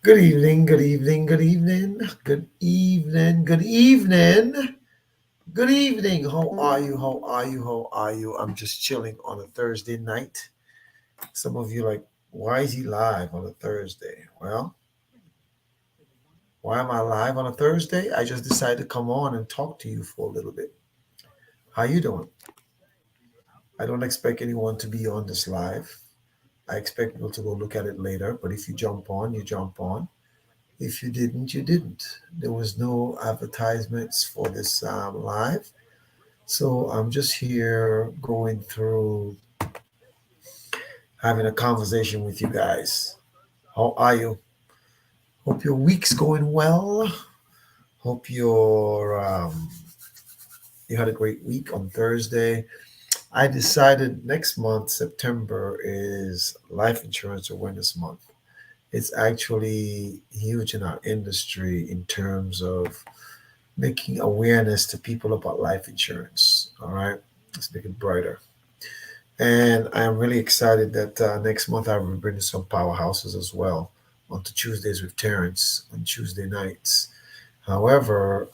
Good evening, good evening, good evening, good evening, good evening, good evening. How are you? How are you? How are you? I'm just chilling on a Thursday night. Some of you like, why is he live on a Thursday? Well, why am I live on a Thursday? I just decided to come on and talk to you for a little bit. How you doing? I don't expect anyone to be on this live. I expect people to go look at it later, but if you jump on, you jump on. If you didn't, you didn't. There was no advertisements for this live. So I'm just here going through having a conversation with you guys. How are you? Hope your week's going well. Hope you had a great week on Thursday. I decided next month, September, is Life Insurance Awareness Month. It's actually huge in our industry in terms of making awareness to people about life insurance. All right, let's make it brighter. And I'm really excited that next month I will bring some powerhouses as well onto Tuesdays with Terrence on Tuesday nights. However,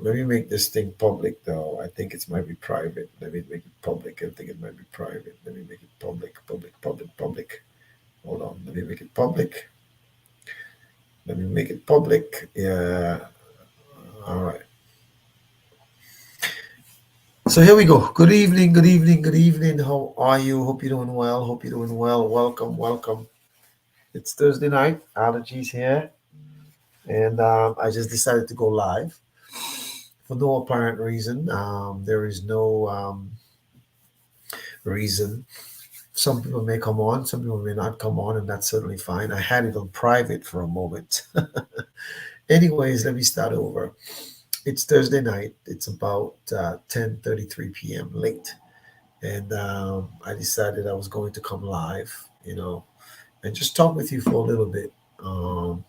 let me make this thing public though. I think it might be private. Let me make it public. I think it might be private. Let me make it public, public, public, public. Hold on. Let me make it public. Let me make it public. Yeah. All right. So here we go. Good evening, good evening, good evening. How are you? Hope you're doing well. Hope you're doing well. Welcome, welcome. It's Thursday night. Allergies here, and I just decided to go live for no apparent reason. There is no reason. Some people may come on, some people may not come on, and that's certainly fine. I had it on private for a moment. Anyways, let me start over. It's Thursday night. It's about 10:33 p.m. late, and I decided I was going to come live. And just talk with you for a little bit. Um,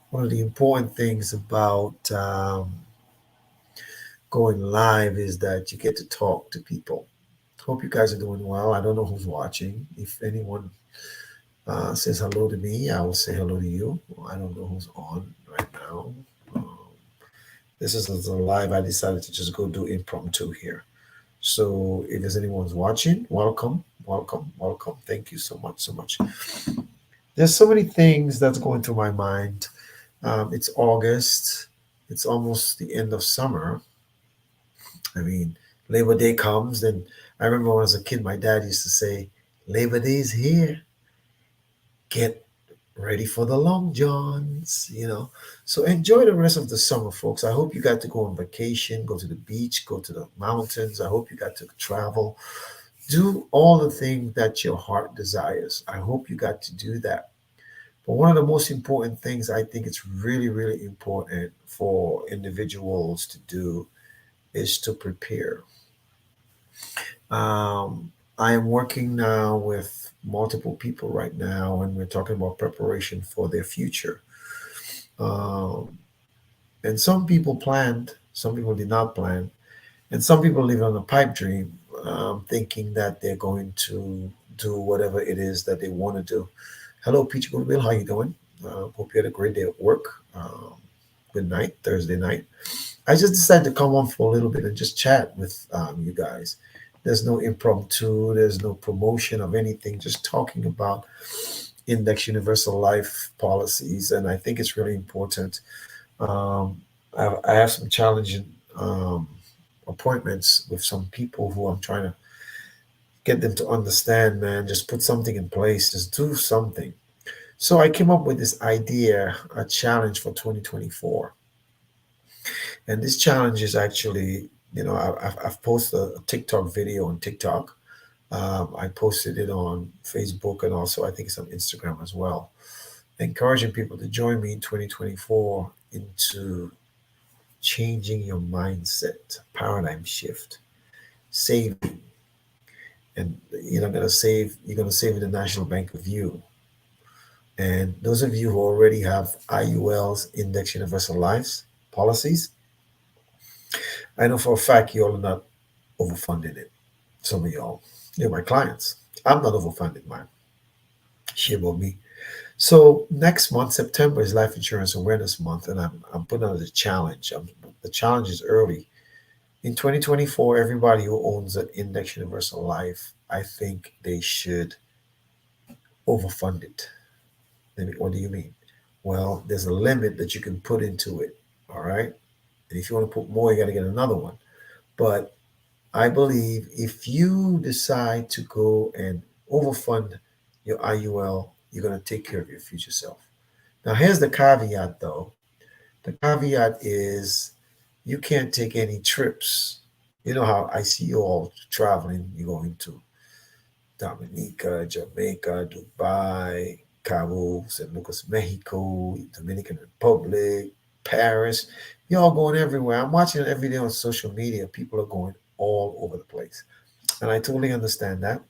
One of the important things about going live is that you get to talk to people. Hope you guys are doing well. I don't know who's watching. If anyone says hello to me, I will say hello to you. I don't know who's on right now. Um, this is a live. I decided to just go do impromptu here. So if there's anyone's watching, welcome, welcome, welcome. Thank you so much, so much. There's so many things that's going through my mind. It's August. It's almost the end of summer. I mean, Labor Day comes, and I remember when I was a kid, my dad used to say, Labor Day's here. Get ready for the long johns. So enjoy the rest of the summer, folks. I hope you got to go on vacation, go to the beach, go to the mountains. I hope you got to travel. Do all the things that your heart desires. I hope you got to do that. But one of the most important things I think it's really, really important for individuals to do is to prepare. I am working now with multiple people right now, and we're talking about preparation for their future. Um, and some people planned, some people did not plan, and some people live on a pipe dream, thinking that they're going to do whatever it is that they want to do. Hello, Peach Goodwill. How you doing? Hope you had a great day at work. Good night, Thursday night. I just decided to come on for a little bit and just chat with you guys. There's no impromptu, there's no promotion of anything, just talking about index universal life policies. And I think it's really important. Um, I have some challenging appointments with some people who I'm trying to get them to understand, man, just put something in place, just do something. So I came up with this idea, a challenge for 2024. And this challenge is actually, I've posted a TikTok video on TikTok. I posted it on Facebook and also I think it's on Instagram as well. Encouraging people to join me in 2024 into changing your mindset, paradigm shift, saving. And you're gonna save in the National Bank of You. And those of you who already have IULs, Index Universal Lives policies, I know for a fact you all are not overfunding it. Some of y'all, you're my clients. I'm not overfunding mine. Shame on me. So next month, September, is Life Insurance Awareness Month, and I'm putting out a challenge. The challenge is early. In 2024, everybody who owns an Index Universal Life, I think they should overfund it. What do you mean? Well, there's a limit that you can put into it. All right. And if you want to put more, you got to get another one. But I believe if you decide to go and overfund your IUL, you're going to take care of your future self. Now, here's the caveat though. The caveat is you can't take any trips. You know how I see you all traveling. You're going to Dominica, Jamaica, Dubai, Cabo, San Lucas, Mexico, Dominican Republic, Paris. Y'all going everywhere. I'm watching it every day on social media. People are going all over the place. And I totally understand that.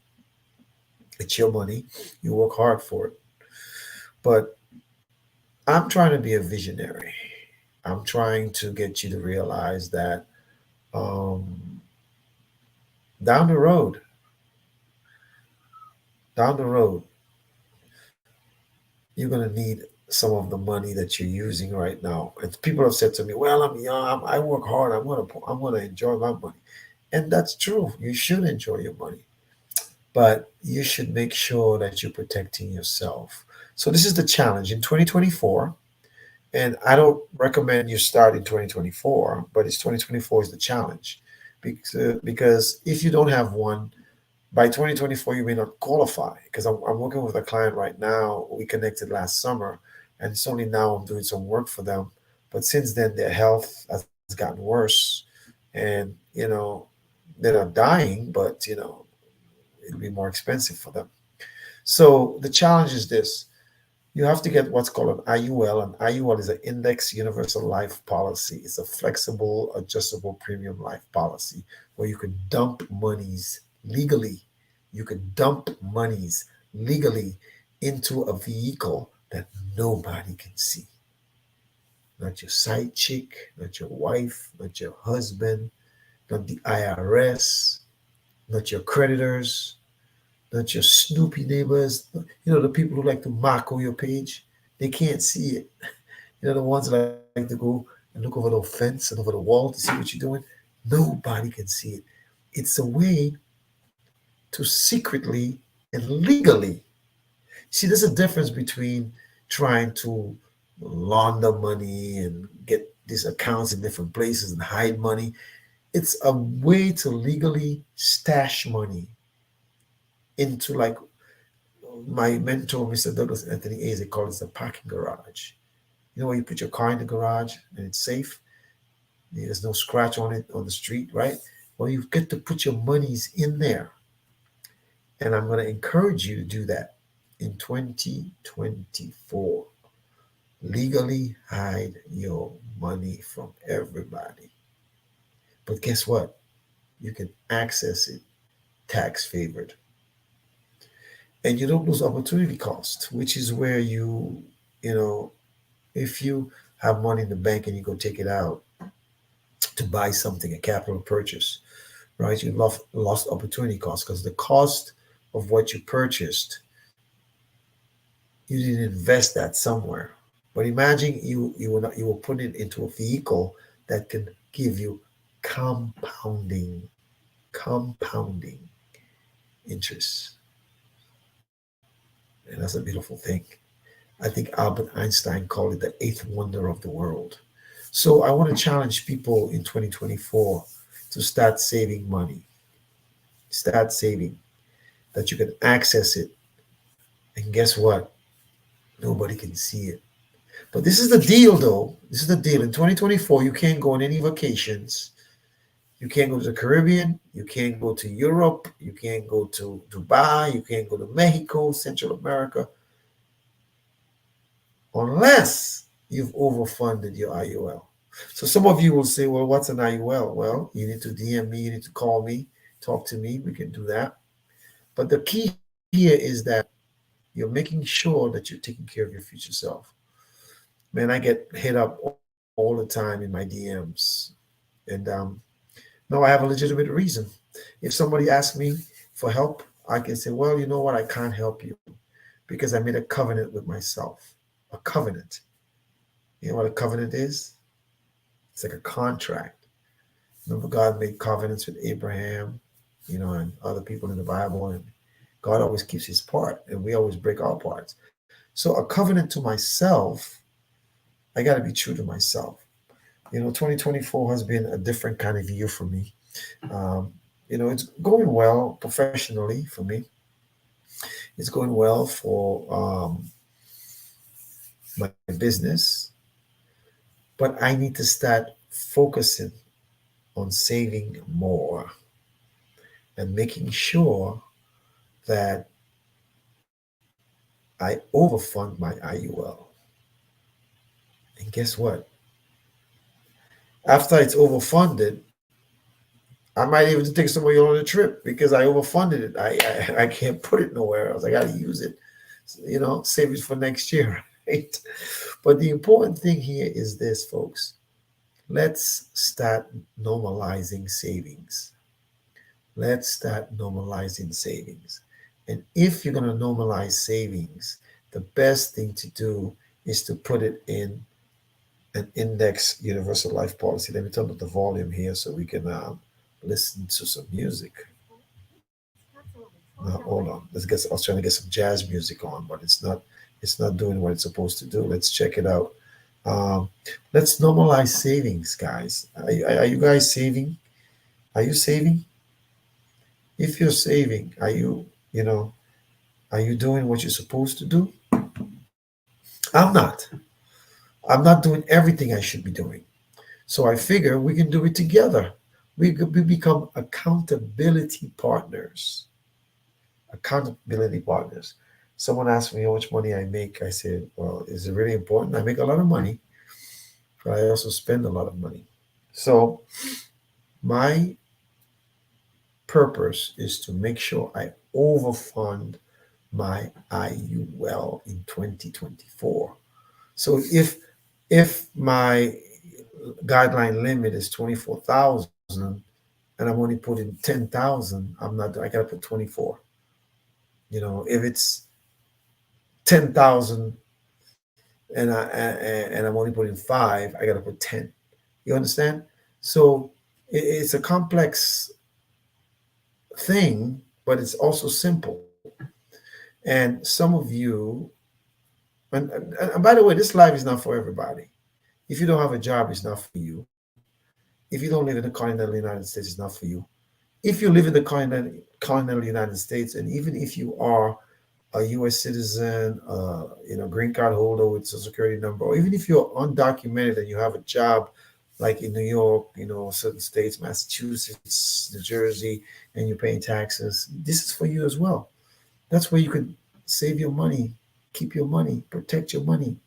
It's your money. You work hard for it. But I'm trying to be a visionary. I'm trying to get you to realize that um, down the road, down the road, you're going to need some of the money that you're using right now. And people have said to me, "Well, I'm young. I work hard. I'm gonna enjoy my money," and that's true. You should enjoy your money, but you should make sure that you're protecting yourself. So this is the challenge in 2024. And I don't recommend you start in 2024, but it's 2024 is the challenge. Because if you don't have one, by 2024, you may not qualify. Because I'm working with a client right now. We connected last summer, and it's only now I'm doing some work for them. But since then, their health has gotten worse. And, they're not dying, but, it'll be more expensive for them. So the challenge is this: you have to get what's called an IUL. An IUL is an Index Universal Life Policy. It's a flexible, adjustable premium life policy where you can dump monies legally. You can dump monies legally into a vehicle that nobody can see. Not your side chick, not your wife, not your husband, not the IRS, not your creditors, not your snoopy neighbors. The people who like to mark on your page. They can't see it. The ones that like to go and look over the fence and over the wall to see what you're doing. Nobody can see it. It's a way to secretly and legally see. There's a difference between trying to launder money and get these accounts in different places and hide money. It's a way to legally stash money into, like, my mentor, Mr. Douglas Anthony Hayes, they call it the parking garage. Where you put your car in the garage and it's safe. There's no scratch on it on the street, right? Well, you get to put your monies in there. And I'm going to encourage you to do that in 2024. Legally hide your money from everybody. But guess what? You can access it tax favored. And you don't lose opportunity cost, which is where you know, if you have money in the bank and you go take it out to buy something, a capital purchase, right? You lost opportunity cost because the cost of what you purchased, you didn't invest that somewhere. But imagine you will put it into a vehicle that can give you compounding compounding interest. And that's a beautiful thing. I think Albert Einstein called it the eighth wonder of the world. So I want to challenge people in 2024 to start saving money. Start saving that you can access it. And guess what? Nobody can see it. But this is the deal, though. This is the deal. In 2024, you can't go on any vacations. You can't go to the Caribbean. You can't go to Europe. You can't go to Dubai. You can't go to Mexico, Central America, unless you've overfunded your IUL. So some of you will say, well, what's an IUL? Well, you need to DM me. You need to call me, talk to me. We can do that. But the key here is that you're making sure that you're taking care of your future self. Man, I get hit up all the time in my DMs. And no, I have a legitimate reason. If somebody asks me for help, I can say, well, you know what? I can't help you because I made a covenant with myself. A covenant. You know what a covenant is? It's like a contract. Remember, God made covenants with Abraham, and other people in the Bible, and God always keeps his part, and we always break our parts. So, a covenant to myself, I got to be true to myself. 2024 has been a different kind of year for me. Um, it's going well professionally for me. It's going well for my business, but I need to start focusing on saving more and making sure that I overfund my IUL. And guess what? After it's overfunded, I might even take some of you on a trip because I overfunded it. I can't put it nowhere else. I got to use it, save it for next year, right? But the important thing here is this, folks. Let's start normalizing savings. Let's start normalizing savings. And if you're going to normalize savings, the best thing to do is to put it in an index universal life policy. Let me turn up the volume here so we can listen to some music. Now, hold on. I was trying to get some jazz music on, but it's not doing what it's supposed to do. Let's check it out. Um, let's normalize savings, guys. Are you guys saving? Are you saving? If you're saving, are you doing what you're supposed to do? I'm not. I'm not doing everything I should be doing. So I figure we can do it together. We become accountability partners. Accountability partners. Someone asked me how much money I make. I said, well, is it really important? I make a lot of money, but I also spend a lot of money. So my purpose is to make sure I overfund my IUL in 2024. So if my guideline limit is 24,000 and I'm only putting 10,000, I'm not. I gotta put 24. If it's 10,000 and I'm only putting five, I gotta put 10. You understand? So it's a complex thing, but it's also simple. And some of you, and by the way, this life is not for everybody. If you don't have a job, it's not for you. If you don't live in the continental United States, it's not for you. If you live in the continental United States, and even if you are a U.S. citizen, green card holder with Social Security number, or even if you're undocumented and you have a job, like in New York, certain states, Massachusetts, New Jersey, and you're paying taxes, this is for you as well. That's where you could save your money, keep your money, protect your money,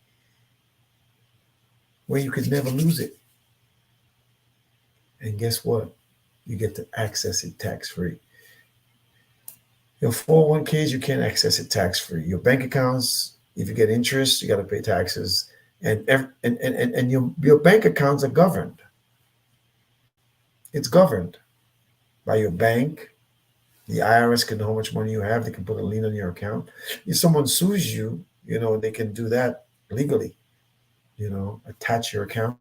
where you could never lose it. And guess what? You get to access it tax free. Your 401ks, you can't access it tax free. Your bank accounts, if you get interest, you got to pay taxes. And your bank accounts are governed. It's governed by your bank. The IRS can know how much money you have. They can put a lien on your account. If someone sues you, they can do that legally, attach your account.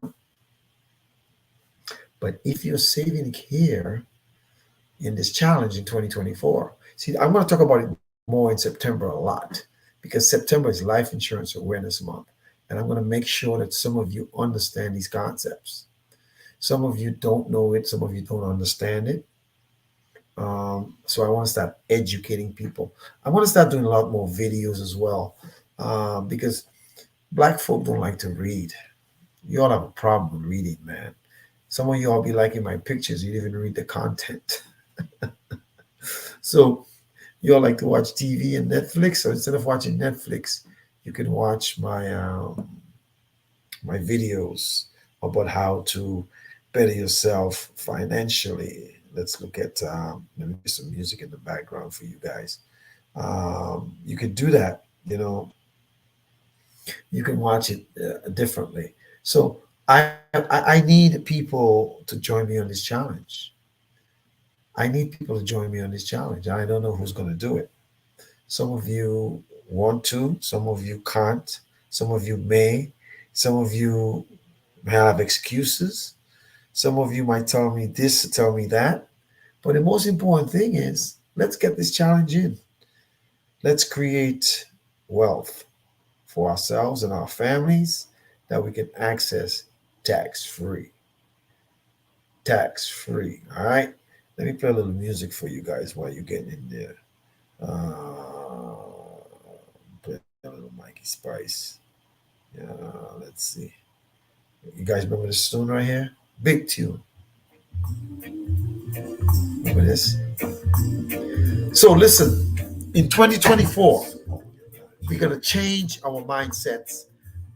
But if you're saving here in this challenge in 2024, see, I'm going to talk about it more in September a lot because September is Life Insurance Awareness Month. And I'm going to make sure that some of you understand these concepts. Some of you don't know it, some of you don't understand it. So I want to start educating people. I want to start doing a lot more videos as well, because Black folk don't like to read. You all have a problem with reading, man. Some of you all be liking my pictures. You didn't even read the content. So you all like to watch TV and Netflix. So instead of watching Netflix, you can watch my videos about how to better yourself financially. Let's look at let me get some music in the background for you guys. You can do that. You can watch it differently. So I need people to join me on this challenge. I need people to join me on this challenge. I don't know who's going to do it. Some of you want to, some of you can't, some of you may, some of you have excuses, some of you might tell me this, tell me that. But the most important thing is let's get this challenge in. Let's create wealth for ourselves and our families that we can access tax free. Tax free. All right. Let me play a little music for you guys while you're getting in there. Play a little Mikey Spice. Yeah, let's see. You guys remember this tune right here? Big tune. Remember this? So listen, in 2024, we're gonna change our mindsets.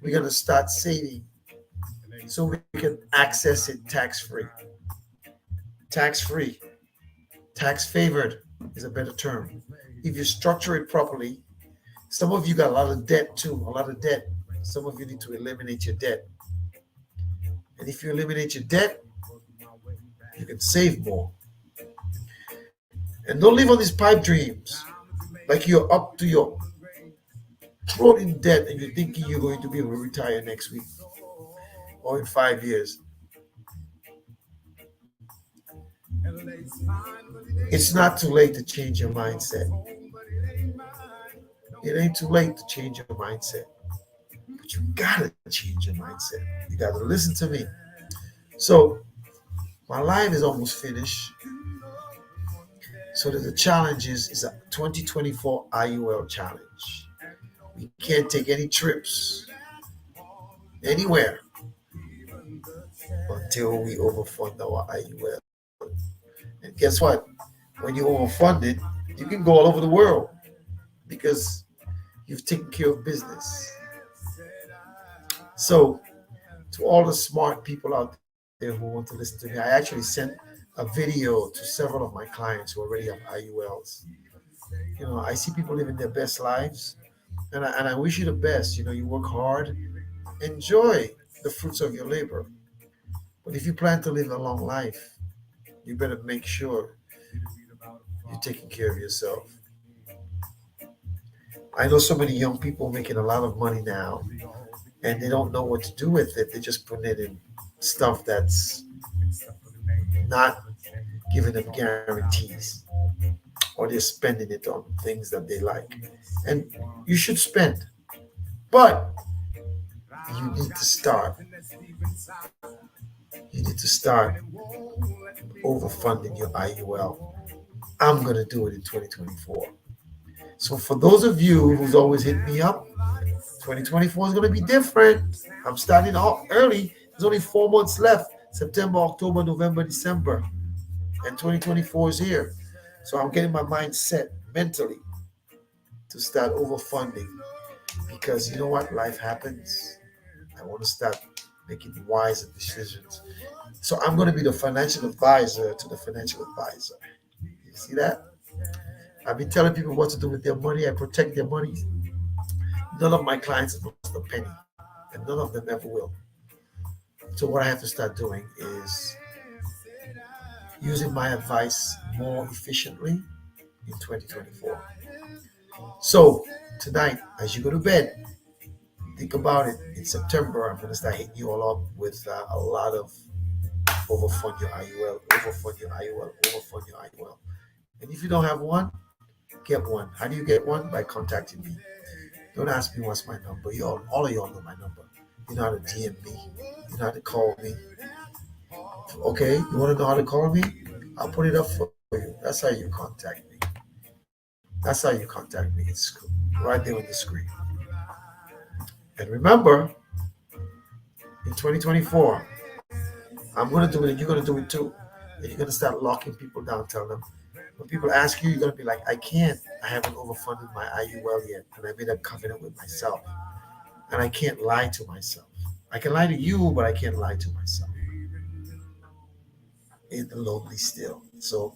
We're gonna start saving so we can access it tax free. Tax free, tax favored is a better term. If you structure it properly, some of you got a lot of debt too, a lot of debt. Some of you need to eliminate your debt. And if you eliminate your debt, you can save more. And don't live on these pipe dreams like you're up to your throat in debt and you're thinking you're going to be able to retire next week or in 5 years. It's not too late to change your mindset. It ain't too late to change your mindset. But you gotta change your mindset. You gotta listen to me. So my life is almost finished. So that the challenge is a 2024 IUL challenge. We can't take any trips anywhere until we overfund our IUL. And guess what? When you overfund it, you can go all over the world because you've taken care of business. So, to all the smart people out there who want to listen to me, I actually sent a video to several of my clients who already have IULs. I see people living their best lives, and I wish you the best. You work hard, enjoy the fruits of your labor. But if you plan to live a long life, you better make sure you're taking care of yourself. I know so many young people making a lot of money now, and they don't know what to do with it. They just put it in stuff that's not giving them guarantees, or they're spending it on things that they like. And you should spend, but you need to start. You need to start overfunding your IUL. I'm going to do it in 2024. So for those of you who's always hit me up, 2024 is going to be different. I'm starting off early. There's only 4 months left: September, October, November, December. And 2024 is here. So I'm getting my mind set mentally to start overfunding because you know what? Life happens. I want to start making wiser decisions. So I'm going to be the financial advisor to the financial advisor. You see that? I've been telling people what to do with their money. I protect their money. None of my clients have lost a penny, and none of them ever will. So what I have to start doing is using my advice more efficiently in 2024. So tonight, as you go to bed, think about it. In September, I'm going to start hitting you all up with a lot of overfund your IUL, overfund your IUL, overfund your IUL. And if you don't have one, get one. How do you get one? By contacting me. Don't ask me what's my number. All of y'all know my number. You know how to DM me. You know how to call me. Okay, you want to know how to call me? I'll put it up for you. That's how you contact me. That's how you contact me. It's right there on the screen. And remember, in 2024, I'm going to do it and you're going to do it too. And you're going to start locking people down, tell them. When people ask you, you're going to be like, I can't. I haven't overfunded my IUL yet. And I made a covenant with myself. And I can't lie to myself. I can lie to you, but I can't lie to myself. In the lonely still. So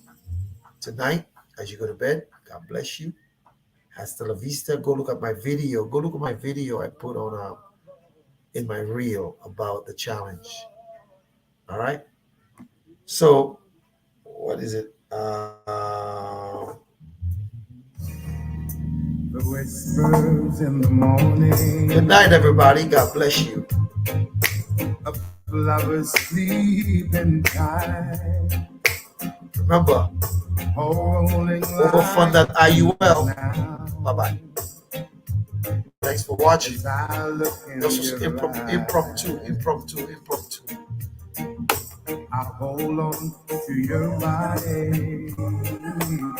tonight, as you go to bed, God bless you. Hasta la vista. Go look at my video. Go look at my video I put on in my reel about the challenge. All right. So what is it? The whispers in the morning. Good night, everybody. God bless you. Of lovers sleeping tight. Remember, Holding like overfund.iul. now. Bye bye. Thanks for watching. As I look in This was your impromptu. eyes, I hold on to your body.